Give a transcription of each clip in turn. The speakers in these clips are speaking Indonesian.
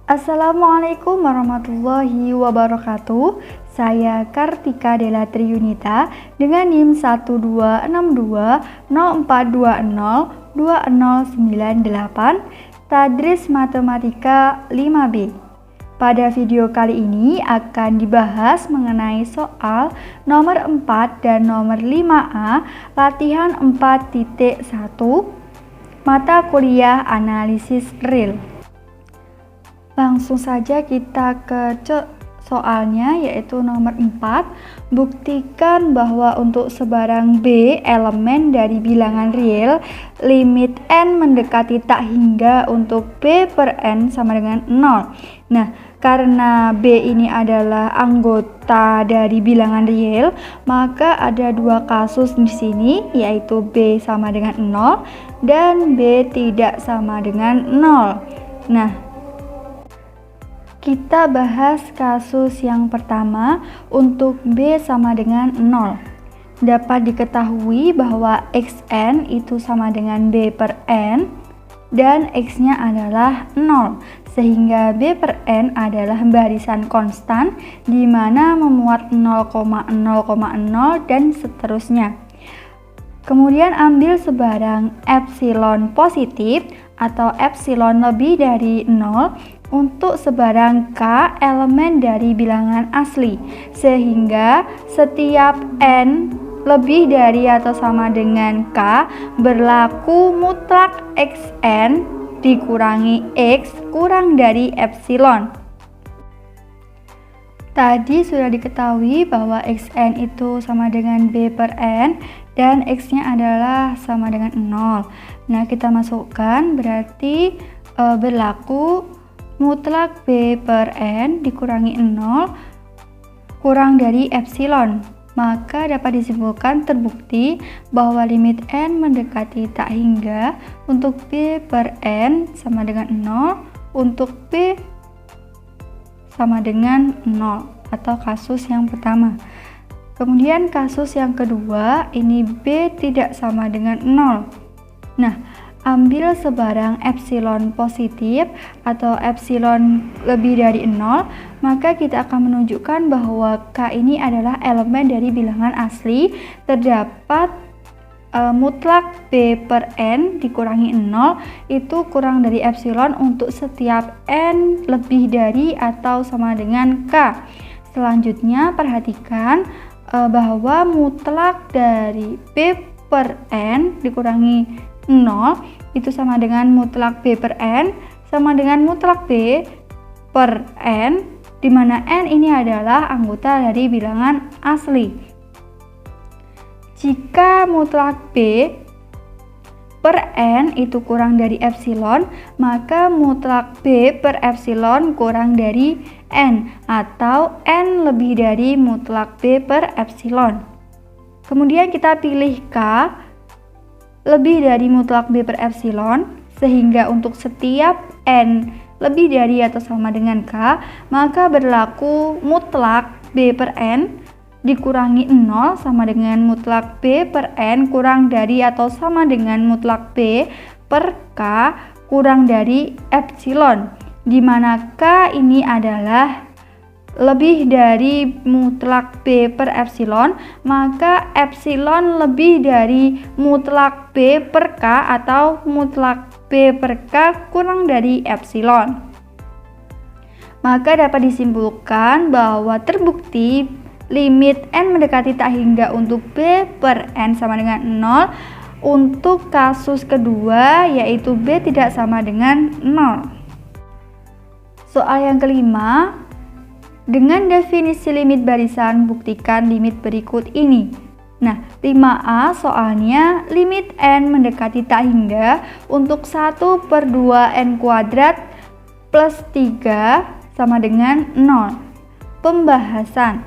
Assalamualaikum warahmatullahi wabarakatuh. Saya Kartika Della Triyunita dengan NIM 126204202098 Tadris Matematika 5B. Pada video kali ini akan dibahas mengenai soal nomor 4 dan nomor 5A latihan 4.1 mata kuliah analisis real. Langsung saja kita ke soalnya, yaitu nomor 4. Buktikan bahwa untuk sebarang B elemen dari bilangan real, limit n mendekati tak hingga untuk B per n sama dengan 0. Nah, karena B ini adalah anggota dari bilangan real, maka ada dua kasus di sini, yaitu B sama dengan 0 dan B tidak sama dengan 0. Nah, kita bahas kasus yang pertama untuk B sama dengan 0. Dapat diketahui bahwa Xn itu sama dengan B per N dan X-nya adalah 0, sehingga B per N adalah barisan konstan di mana memuat 0,0,0 dan seterusnya. Kemudian ambil sebarang epsilon positif atau epsilon lebih dari 0 untuk sebarang K elemen dari bilangan asli, sehingga setiap N lebih dari atau sama dengan K berlaku mutlak Xn dikurangi X kurang dari epsilon. Tadi sudah diketahui bahwa Xn itu sama dengan B per N dan X-nya adalah sama dengan 0. Nah, kita masukkan berarti berlaku mutlak B per N dikurangi 0 kurang dari epsilon. Maka dapat disimpulkan terbukti bahwa limit N mendekati tak hingga untuk B per N sama dengan 0, untuk B sama dengan 0, atau kasus yang pertama. Kemudian kasus yang kedua, ini B tidak sama dengan 0. Nah, ambil sebarang epsilon positif atau epsilon lebih dari 0, maka kita akan menunjukkan bahwa K ini adalah elemen dari bilangan asli. Terdapat mutlak B per N dikurangi 0 itu kurang dari epsilon untuk setiap N lebih dari atau sama dengan K. Selanjutnya perhatikan bahwa mutlak dari B per N dikurangi 0 itu sama dengan mutlak B per N sama dengan mutlak B per N, di mana N ini adalah anggota dari bilangan asli. Jika mutlak B per N itu kurang dari epsilon, maka mutlak B per epsilon kurang dari N, atau N lebih dari mutlak B per epsilon. Kemudian kita pilih K lebih dari mutlak B per epsilon, sehingga untuk setiap N lebih dari atau sama dengan K, maka berlaku mutlak B per N dikurangi 0 sama dengan mutlak B per N kurang dari atau sama dengan mutlak B per K kurang dari epsilon, di mana K ini adalah lebih dari mutlak B per epsilon, maka epsilon lebih dari mutlak B per K atau mutlak B per K kurang dari epsilon. Maka dapat disimpulkan bahwa terbukti limit N mendekati tak hingga untuk B per N sama dengan 0 untuk kasus kedua, yaitu B tidak sama dengan 0. Soal yang kelima, dengan definisi limit barisan, buktikan limit berikut ini. Nah, 5A soalnya limit N mendekati tak hingga untuk 1/2 N kuadrat plus 3 sama dengan 0. Pembahasan.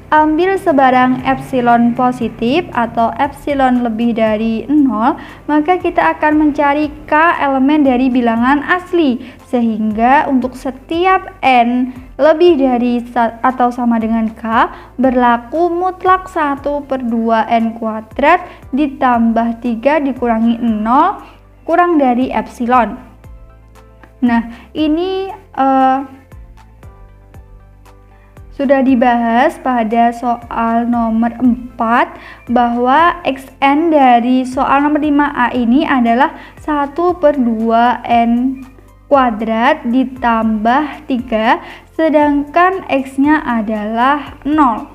Ambil sebarang epsilon positif atau epsilon lebih dari 0, maka kita akan mencari K elemen dari bilangan asli, sehingga untuk setiap N lebih dari atau sama dengan K berlaku mutlak 1/2 N kuadrat ditambah 3 dikurangi 0 kurang dari epsilon. Nah, ini sudah dibahas pada soal nomor 4 bahwa xn dari soal nomor 5A ini adalah 1/2n kuadrat ditambah 3, sedangkan x-nya adalah 0.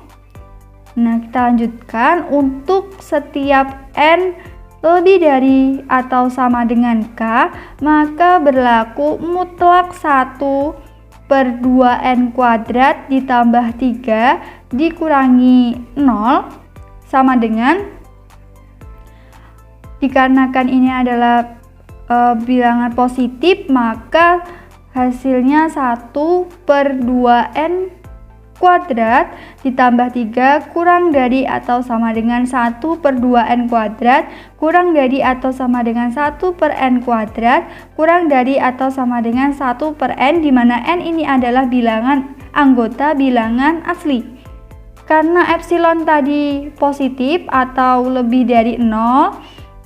Nah, kita lanjutkan. Untuk setiap n lebih dari atau sama dengan k, maka berlaku mutlak 1/2n kuadrat ditambah 3 dikurangi 0 sama dengan, dikarenakan ini adalah bilangan positif, maka hasilnya 1/2n kuadrat ditambah 3 kurang dari atau sama dengan 1/2n kuadrat kurang dari atau sama dengan 1/n kuadrat kurang dari atau sama dengan 1/n, di mana n ini adalah bilangan anggota bilangan asli. Karena epsilon tadi positif atau lebih dari 0,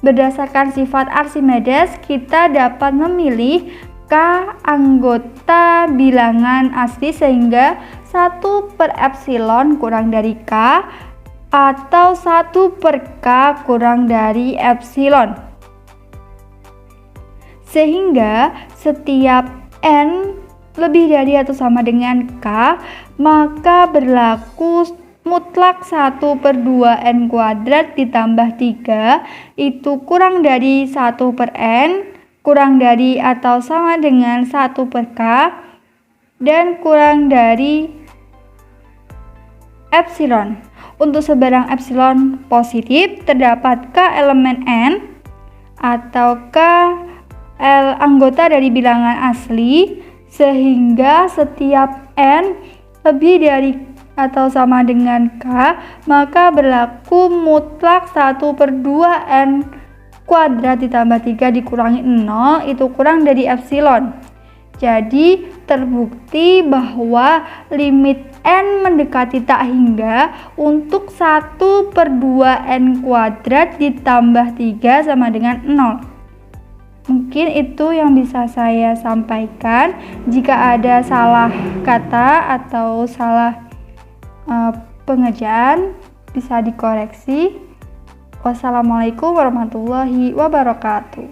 berdasarkan sifat Archimedes kita dapat memilih k anggota bilangan asli, sehingga 1/epsilon kurang dari k atau 1/k kurang dari epsilon. Sehingga setiap n lebih dari atau sama dengan k, maka berlaku mutlak 1/2n kuadrat ditambah 3 itu kurang dari 1/n kurang dari atau sama dengan 1/k dan kurang dari epsilon. Untuk sebarang epsilon positif terdapat k elemen n atau k anggota dari bilangan asli, sehingga setiap n lebih dari atau sama dengan k, maka berlaku mutlak 1/2n kuadrat ditambah 3 dikurangi 0 itu kurang dari epsilon. Jadi terbukti bahwa limit n mendekati tak hingga untuk 1/2n kuadrat ditambah 3 sama dengan 0. Mungkin itu yang bisa saya sampaikan. Jika ada salah kata atau salah pengejaan bisa dikoreksi. Wassalamualaikum warahmatullahi wabarakatuh.